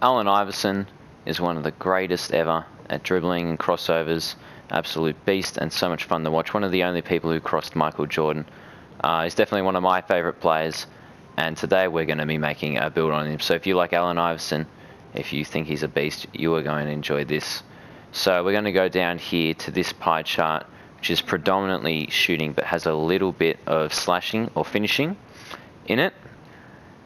Allen Iverson is one of the greatest ever at dribbling and crossovers. Absolute beast and so much fun to watch. One of the only people who crossed Michael Jordan. He's definitely one of my favourite players, and today we're going to be making a build on him. So if you like Allen Iverson, if you think he's a beast, you are going to enjoy this. So we're going to go down here to this pie chart, which is predominantly shooting but has a little bit of slashing or finishing in it.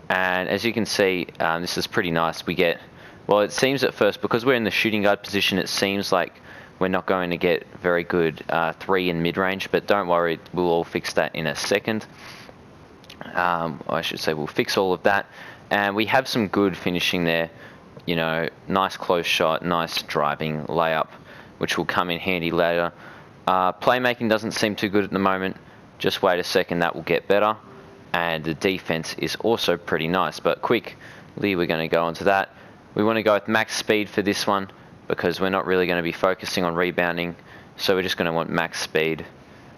And as you can see, this is pretty nice. We get, well, it seems at first, because we're in the shooting guard position, it seems like we're not going to get very good 3 in mid-range, but don't worry, we'll all fix that in a second. I should say we'll fix all of that. And we have some good finishing there. You know, nice close shot, nice driving layup, which will come in handy later. Playmaking doesn't seem too good at the moment. Just wait a second, that will get better. And the defense is also pretty nice, but quickly we're going to go onto that. We want to go with max speed for this one because we're not really going to be focusing on rebounding, so we're just going to want max speed.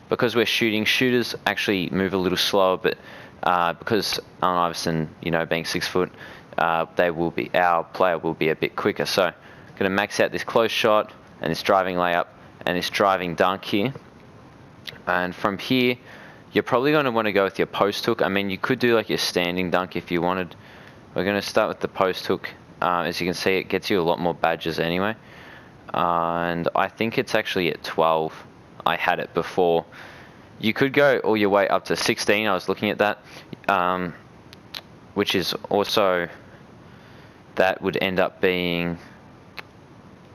Because we're shooting, shooters actually move a little slower, but because Allen Iverson, you know, being 6 foot, our player will be a bit quicker. So I'm going to max out this close shot and this driving layup and this driving dunk here. And from here, you're probably going to want to go with your post hook. I mean, you could do like your standing dunk if you wanted. We're going to start with the post hook. As you can see, it gets you a lot more badges anyway. And I think it's actually at 12. I had it before. You could go all your way up to 16. I was looking at that. Which is also, that would end up being,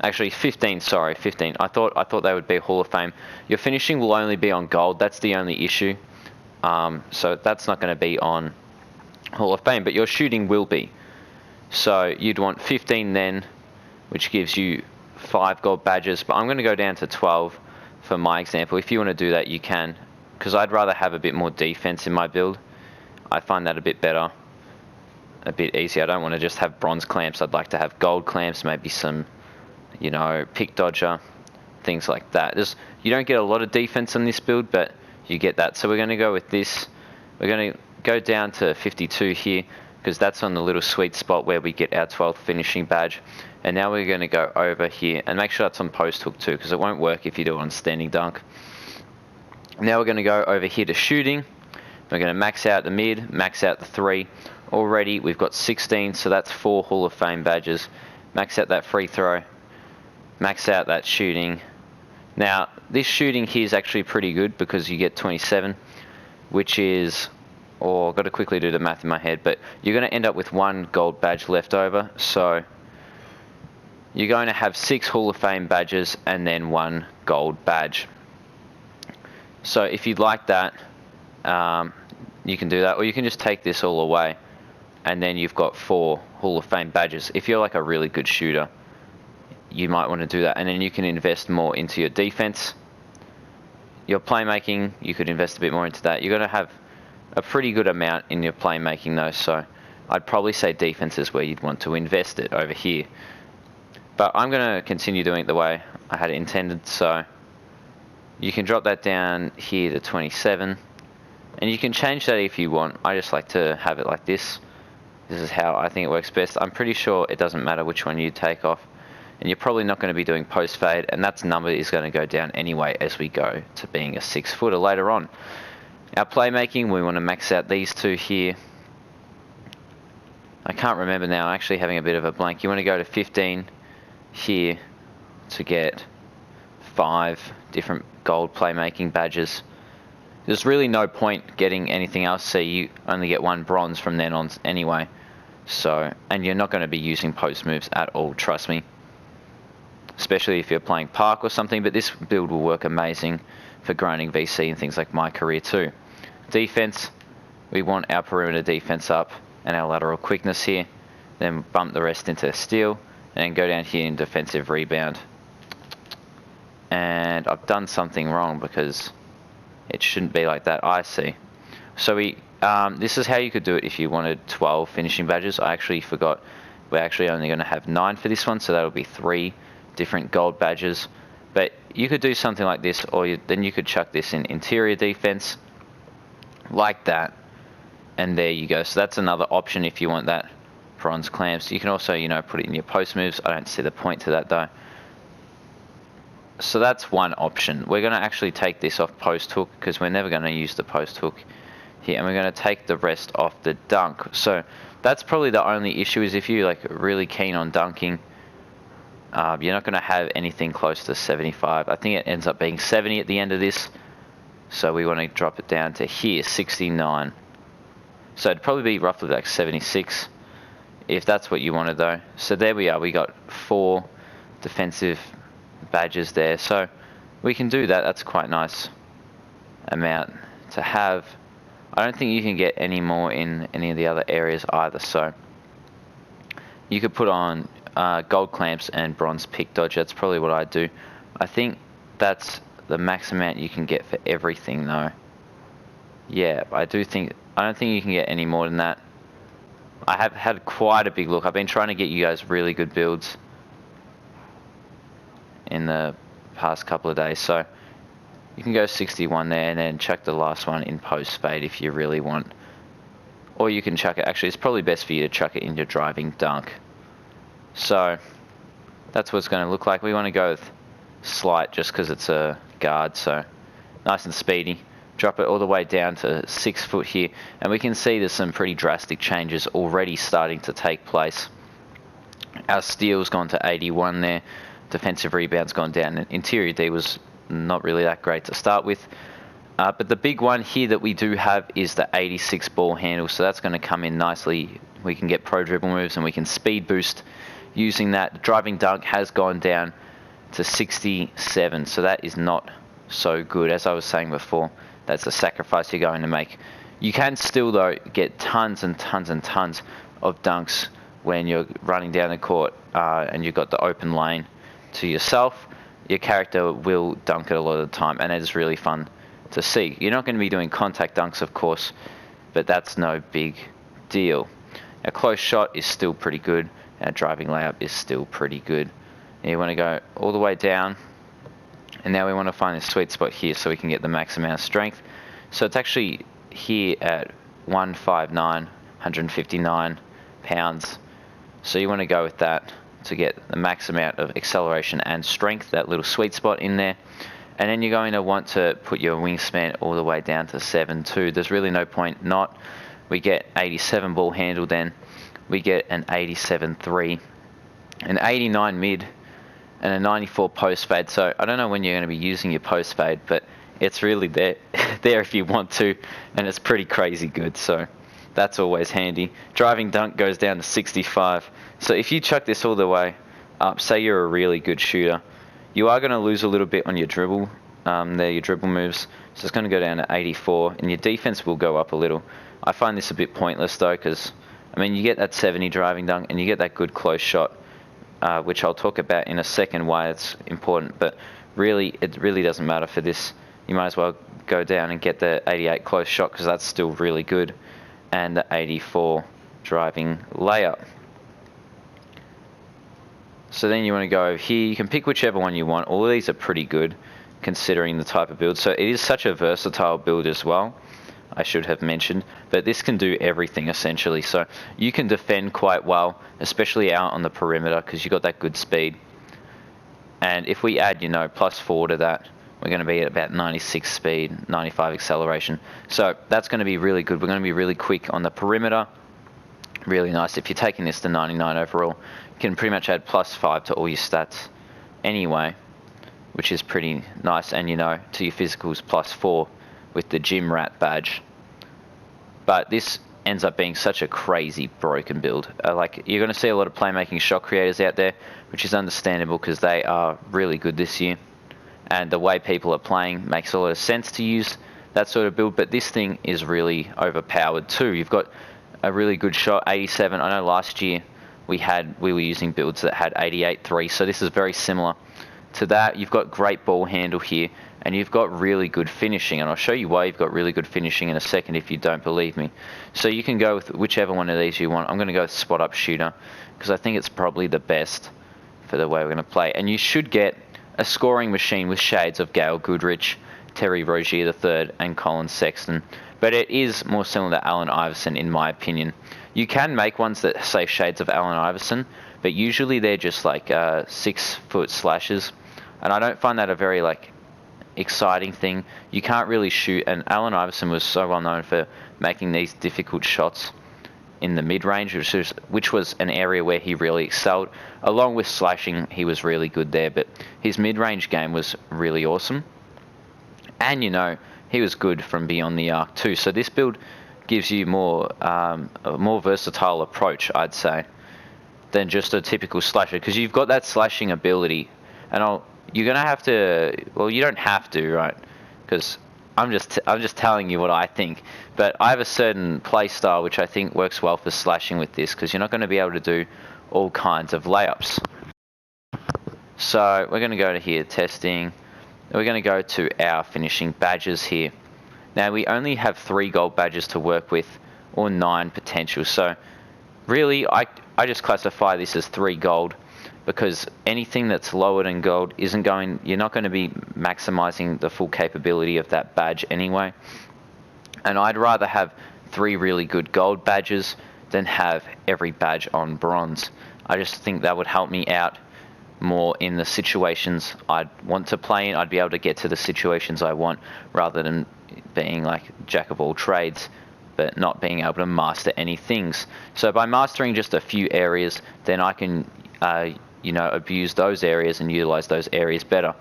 actually 15, sorry, 15. I thought they would be Hall of Fame. Your finishing will only be on gold. That's the only issue. So that's not going to be on Hall of Fame, but your shooting will be. So you'd want 15 then, which gives you 5 gold badges. But I'm going to go down to 12 for my example. If you want to do that, you can, because I'd rather have a bit more defense in my build. I find that a bit better, a bit easier. I don't want to just have bronze clamps. I'd like to have gold clamps, maybe some, you know, pick dodger, things like that. You don't get a lot of defense on this build, but you get that. So we're going to go with this. We're going to go down to 52 here, because that's on the little sweet spot where we get our 12th finishing badge. And now we're going to go over here, and make sure that's on post hook too, because it won't work if you do it on standing dunk. Now we're going to go over here to shooting. We're going to max out the mid, max out the 3. Already we've got 16, so that's 4 Hall of Fame badges. Max out that free throw. Max out that shooting. Now, this shooting here is actually pretty good because you get 27, which is, I've got to quickly do the math in my head, but you're going to end up with 1 gold badge left over. So you're going to have 6 Hall of Fame badges and then 1 gold badge. So if you'd like that, you can do that, or you can just take this all away, and then you've got 4 Hall of Fame badges. If you're like a really good shooter, you might want to do that, and then you can invest more into your defense. Your playmaking, you could invest a bit more into that. You're going to have a pretty good amount in your playmaking though, so I'd probably say defense is where you'd want to invest it over here. But I'm going to continue doing it the way I had it intended, so you can drop that down here to 27. And you can change that if you want. I just like to have it like this. This is how I think it works best. I'm pretty sure it doesn't matter which one you take off. And you're probably not going to be doing post fade, and that number is going to go down anyway as we go to being a 6 footer later on. Our playmaking, we want to max out these 2 here. I can't remember now, I'm actually having a bit of a blank. You want to go to 15 here to get 5 different gold playmaking badges. There's really no point getting anything else, so you only get 1 bronze from then on anyway. So, and you're not going to be using post moves at all, trust me. Especially if you're playing Park or something, but this build will work amazing for grinding VC and things like my career too. Defense, we want our perimeter defense up and our lateral quickness here. Then bump the rest into steal, and then go down here in defensive rebound. And I've done something wrong because it shouldn't be like that, I see. So this is how you could do it if you wanted 12 finishing badges. I actually forgot. We're actually only going to have 9 for this one, so that'll be 3 different gold badges. But you could do something like this, or then you could chuck this in interior defense, like that. And there you go. So that's another option if you want that bronze clamps. You can also, you know, put it in your post moves. I don't see the point to that though. So that's one option. We're going to actually take this off post hook because we're never going to use the post hook here, and we're going to take the rest off the dunk. So that's probably the only issue, is if you're like really keen on dunking, you're not going to have anything close to 75. I think it ends up being 70 at the end of this. So we want to drop it down to here, 69. So it'd probably be roughly like 76 if that's what you wanted though. So there we are. We got 4 defensive badges there. So we can do that. That's quite nice amount to have. I don't think you can get any more in any of the other areas either. So you could put on gold clamps and bronze pick dodge. That's probably what I do. I think that's the max amount you can get for everything though. Yeah, I don't think you can get any more than that. I have had quite a big look. I've been trying to get you guys really good builds in the past couple of days. So you can go 61 there and then chuck the last one in post fade if you really want. Or you can chuck it, actually it's probably best for you to chuck it in your driving dunk. So that's what it's going to look like. We want to go with slight just because it's a guard, so nice and speedy. Drop it all the way down to 6 foot here, and we can see there's some pretty drastic changes already starting to take place. Our steel's gone to 81 there, defensive rebound's gone down, and interior D was not really that great to start with. But the big one here that we do have is the 86 ball handle, so that's going to come in nicely. We can get pro dribble moves and we can speed boost using that. The driving dunk has gone down to 67, so that is not so good. As I was saying before, that's a sacrifice you're going to make. You can still though get tons and tons and tons of dunks when you're running down the court and you've got the open lane to yourself. Your character will dunk it a lot of the time, and it is really fun to see. You're not going to be doing contact dunks, of course, but that's no big deal. A close shot is still pretty good, and a driving layup is still pretty good. And you want to go all the way down, and now we want to find a sweet spot here so we can get the max amount of strength. So it's actually here at 159, 159 pounds. So you want to go with that to get the max amount of acceleration and strength, that little sweet spot in there. And then you're going to want to put your wingspan all the way down to 7.2. There's really no point not. We get 87 ball handle then. We get an 87.3, an 89 mid, and a 94 post fade. So I don't know when you're going to be using your post fade, but it's really there if you want to, and it's pretty crazy good. So that's always handy. Driving dunk goes down to 65. So if you chuck this all the way up, say you're a really good shooter, you are going to lose a little bit on your dribble, your dribble moves. So it's going to go down to 84, and your defense will go up a little. I find this a bit pointless though, because I mean you get that 70 driving dunk and you get that good close shot, which I'll talk about in a second why it's important. But really, it really doesn't matter for this. You might as well go down and get the 88 close shot because that's still really good, and the 84 driving layup. So then you want to go over here. You can pick whichever one you want. All of these are pretty good considering the type of build. So it is such a versatile build as well, I should have mentioned, but this can do everything essentially. So you can defend quite well, especially out on the perimeter because you've got that good speed. And if we add, +4 to that, we're going to be at about 96 speed, 95 acceleration. So that's going to be really good. We're going to be really quick on the perimeter. Really nice. If you're taking this to 99 overall, you can pretty much add +5 to all your stats anyway, which is pretty nice. And to your physicals, +4 with the gym rat badge. But this ends up being such a crazy broken build. You're going to see a lot of playmaking shot creators out there, which is understandable because they are really good this year. And the way people are playing makes a lot of sense to use that sort of build. But this thing is really overpowered too. You've got a really good shot, 87. I know last year we were using builds that had 88.3. So this is very similar to that. You've got great ball handle here, and you've got really good finishing. And I'll show you why you've got really good finishing in a second if you don't believe me. So you can go with whichever one of these you want. I'm going to go with spot up shooter because I think it's probably the best for the way we're going to play. And you should get a scoring machine with shades of Gail Goodrich, Terry Rozier III, and Colin Sexton. But it is more similar to Allen Iverson in my opinion. You can make ones that say shades of Allen Iverson, but usually they're just like 6-foot slashes, and I don't find that a very like exciting thing. You can't really shoot, and Allen Iverson was so well known for making these difficult shots in the mid-range, which was an area where he really excelled. Along with slashing, he was really good there, but his mid-range game was really awesome. And, you know, he was good from beyond the arc too. So this build gives you a more versatile approach, I'd say, than just a typical slasher, because you've got that slashing ability, and you're gonna have to. Well, you don't have to, right? Because I'm just telling you what I think. But I have a certain play style which I think works well for slashing with this, because you're not going to be able to do all kinds of layups. So we're going to go to here, testing. We're going to go to our finishing badges here. Now we only have 3 gold badges to work with, or 9 potential. So really, I just classify this as 3 gold, because anything that's lower than gold you're not going to be maximizing the full capability of that badge anyway. And I'd rather have 3 really good gold badges than have every badge on bronze. I just think that would help me out more in the situations I'd want to play in. I'd be able to get to the situations I want, rather than being like jack of all trades but not being able to master any things. So by mastering just a few areas, then I can abuse those areas and utilize those areas better.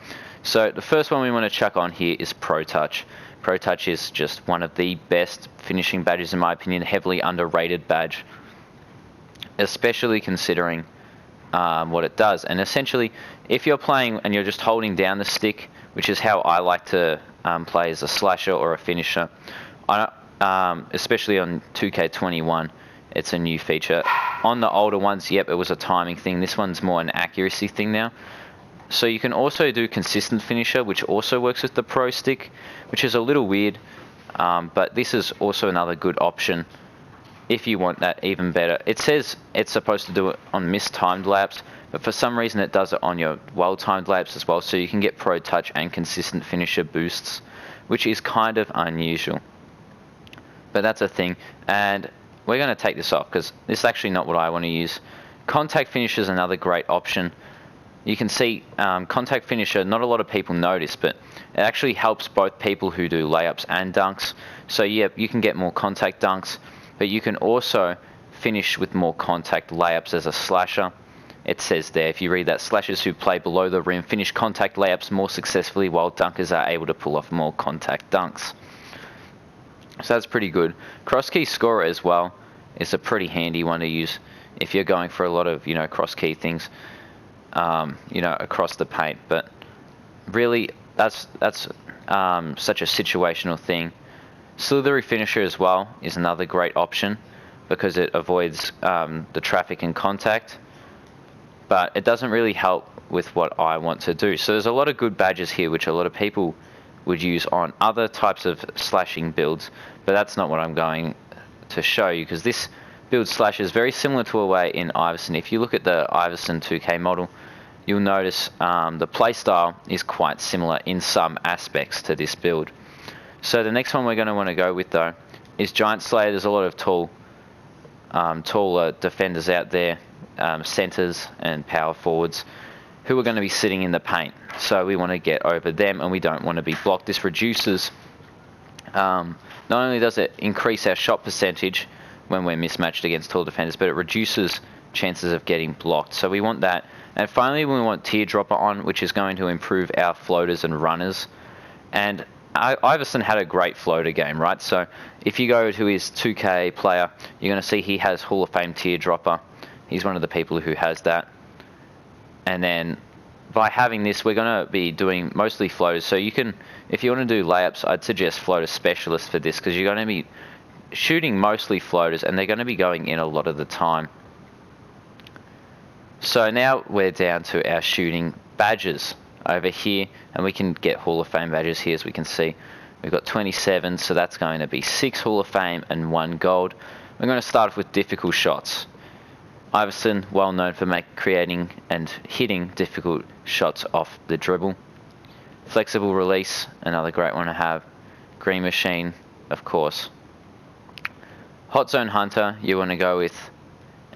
So the first one we want to chuck on here is Pro Touch. Pro Touch is just one of the best finishing badges in my opinion, heavily underrated badge, especially considering what it does. And essentially, if you're playing and you're just holding down the stick, which is how I like to play as a slasher or a finisher, especially on 2K21, it's a new feature. On the older ones, yep, it was a timing thing. This one's more an accuracy thing now. So you can also do consistent finisher, which also works with the Pro stick, which is a little weird, but this is also another good option if you want that even better. It says it's supposed to do it on mistimed layups, but for some reason it does it on your well-timed layups as well, so you can get Pro Touch and consistent finisher boosts, which is kind of unusual. But that's a thing, and we're going to take this off because this is actually not what I want to use. Contact finisher is another great option. You can see contact finisher, not a lot of people notice, but it actually helps both people who do layups and dunks. So yeah, you can get more contact dunks, but you can also finish with more contact layups as a slasher. It says there, if you read that, slashers who play below the rim finish contact layups more successfully, while dunkers are able to pull off more contact dunks. So that's pretty good. Cross key scorer as well is a pretty handy one to use if you're going for a lot of cross key things, across the paint. But really, that's such a situational thing. Slithery finisher as well is another great option because it avoids the traffic and contact, but it doesn't really help with what I want to do. So there's a lot of good badges here which a lot of people would use on other types of slashing builds, but that's not what I'm going to show you, because this build slash is very similar to a way in Iverson. If you look at the Iverson 2K model, you'll notice the playstyle is quite similar in some aspects to this build. So the next one we're going to want to go with though is Giant Slayer. There's a lot of taller defenders out there, centers and power forwards, who are going to be sitting in the paint. So we want to get over them and we don't want to be blocked. This reduces, not only does it increase our shot percentage when we're mismatched against tall defenders, but it reduces chances of getting blocked. So we want that. And finally, we want Teardropper on, which is going to improve our floaters and runners. And Iverson had a great floater game, right? So if you go to his 2K player, you're going to see he has Hall of Fame Teardropper. He's one of the people who has that. And then by having this, we're going to be doing mostly floaters. So you can, if you want to do layups, I'd suggest Floater Specialist for this, because you're going to be shooting mostly floaters and they're going to be going in a lot of the time. So now we're down to our shooting badges over here, and we can get Hall of Fame badges here. As we can see, we've got 27, so that's going to be 6 Hall of Fame and 1 gold. We're going to start off with difficult shots. Iverson, well known for creating and hitting difficult shots off the dribble. Flexible release, another great one to have. Green Machine, of course. Hot Zone Hunter, you want to go with,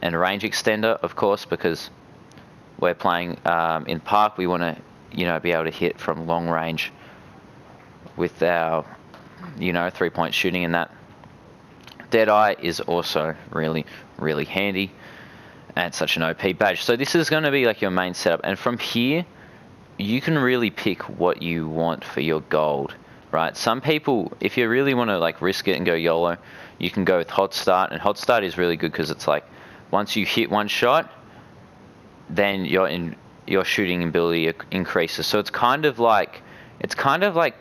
and range extender, of course, because we're playing in park. We want to, be able to hit from long range with our, 3-point shooting and that. Deadeye is also really, really handy and such an OP badge. So this is going to be like your main setup. And from here, you can really pick what you want for your gold, right? Some people, if you really want to like risk it and go YOLO, you can go with Hot Start. And Hot Start is really good because it's like, once you hit one shot, then your shooting ability increases. So it's kind of like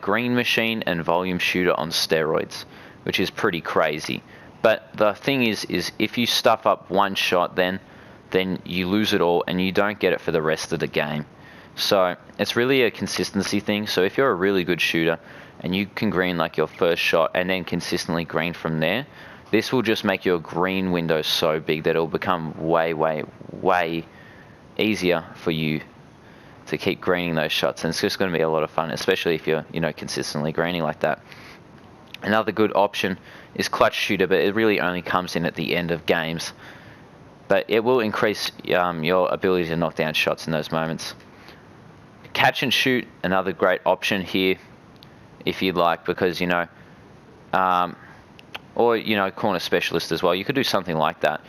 Green Machine and Volume Shooter on steroids, which is pretty crazy. But the thing is if you stuff up one shot, then you lose it all and you don't get it for the rest of the game. So it's really a consistency thing. So if you're a really good shooter and you can green like your first shot and then consistently green from there, this will just make your green window so big that it'll become way, way, way easier for you to keep greening those shots. And it's just going to be a lot of fun, especially if you're, consistently greening like that. Another good option is Clutch Shooter, but it really only comes in at the end of games. But it will increase your ability to knock down shots in those moments. Catch and Shoot, another great option here, if you'd like, because, or, Corner Specialist as well. You could do something like that.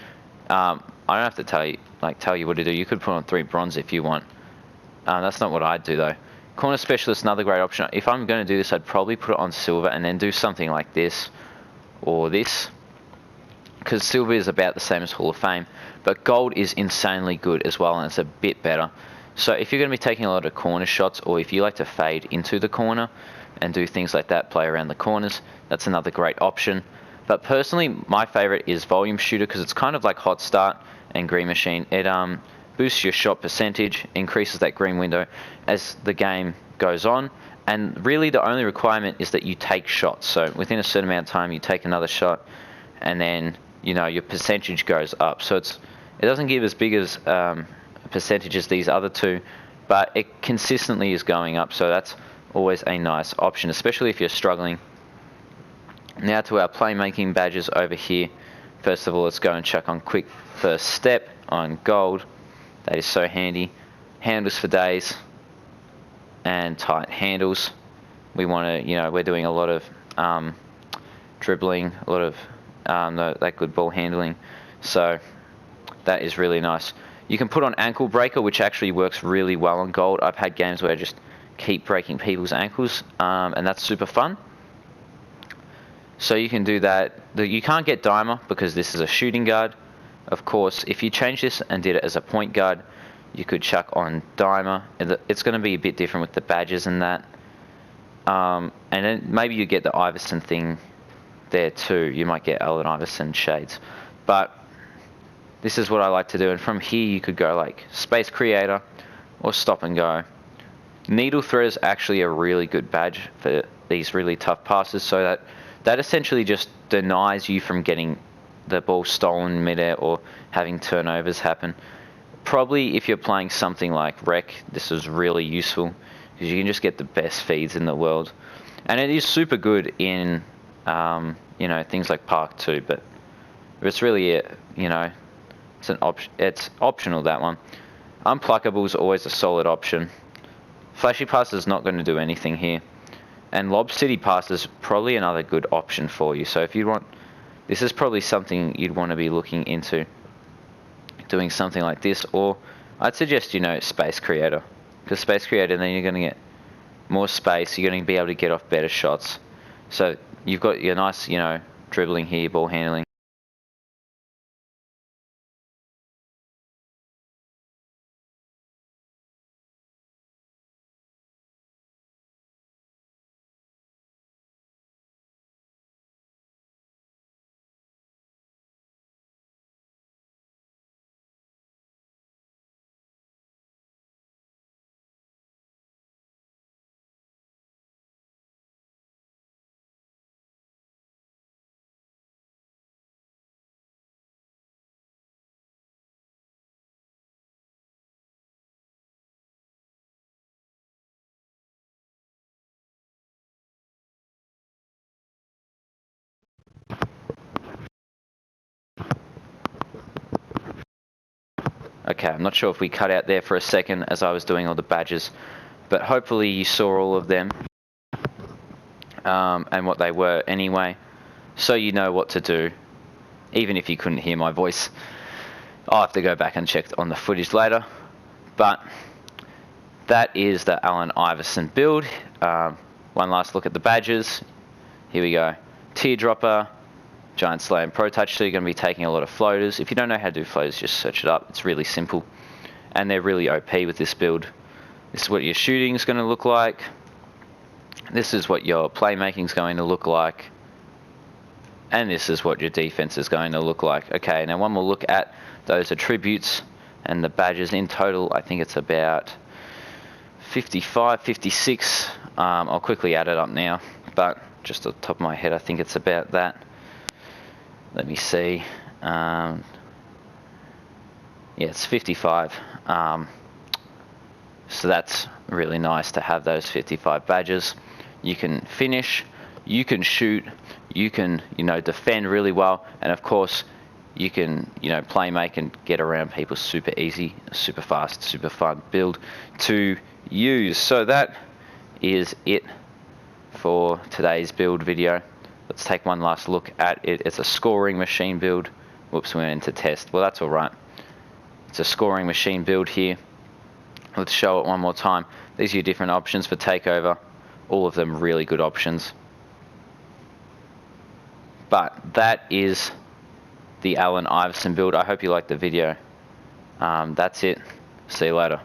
I don't have to tell you what to do. You could put on 3 bronze if you want. That's not what I'd do, though. Corner Specialist, another great option. If I'm going to do this, I'd probably put it on silver and then do something like this or this, because silver is about the same as Hall of Fame, but gold is insanely good as well, and it's a bit better. So if you're going to be taking a lot of corner shots, or if you like to fade into the corner and do things like that, play around the corners, that's another great option. But personally, my favorite is Volume Shooter, because it's kind of like Hot Start and Green Machine. It boosts your shot percentage, increases that green window as the game goes on, and really the only requirement is that you take shots. So within a certain amount of time, you take another shot, and then your percentage goes up. So it doesn't give as big as percentage as these other two, but it consistently is going up. So that's always a nice option, especially if you're struggling. Now to our playmaking badges over here. First of all, let's go and check on Quick First Step on gold. That is so handy. Handles for days and tight handles. We want to, we're doing a lot of dribbling, a lot of that good ball handling. So that is really nice. You can put on Ankle Breaker, which actually works really well on gold. I've had games where I just keep breaking people's ankles, and that's super fun. So you can do that. You can't get Dimer because this is a shooting guard. Of course, if you change this and did it as a point guard, you could chuck on Dimer. It's going to be a bit different with the badges and that. And then maybe you get the Iverson thing there too. You might get Allen Iverson shades. But this is what I like to do. And from here, you could go like Space Creator or Stop and Go. Needle Thread is actually a really good badge for these really tough passes. So that essentially just denies you from getting the ball stolen midair or having turnovers happen. Probably if you're playing something like Rec, this is really useful because you can just get the best feeds in the world. And it is super good in, things like Park too, but it's really, it's optional, that one. Unpluckable is always a solid option. Flashy Pass is not going to do anything here. And Lob City Pass is probably another good option for you. So if you want, this is probably something you'd want to be looking into, doing something like this. Or I'd suggest, Space Creator. Because Space Creator, then you're going to get more space. You're going to be able to get off better shots. So you've got your nice, dribbling here, ball handling. Okay, I'm not sure if we cut out there for a second as I was doing all the badges, but hopefully you saw all of them and what they were anyway, so you know what to do, even if you couldn't hear my voice. I'll have to go back and check on the footage later, but that is the Allen Iverson build. One last look at the badges. Here we go. Teardropper, Giant Slayer and Pro Touch, so you're going to be taking a lot of floaters. If you don't know how to do floaters, just search it up. It's really simple. And they're really OP with this build. This is what your shooting is going to look like. This is what your playmaking is going to look like. And this is what your defense is going to look like. Okay, now one more look at those attributes and the badges. In total, I think it's about 55, 56. I'll quickly add it up now, but just off the top of my head, I think it's about that. Let me see. Yeah, it's 55. So that's really nice to have those 55 badges. You can finish, you can shoot, you can, defend really well, and of course, you can, play make and get around people super easy, super fast, super fun build to use. So that is it for today's build video. Let's take one last look at it. It's a scoring machine build. Whoops, we went into test. Well, that's all right. It's a scoring machine build here. Let's show it one more time. These are your different options for takeover. All of them really good options. But that is the Allen Iverson build. I hope you liked the video. That's it. See you later.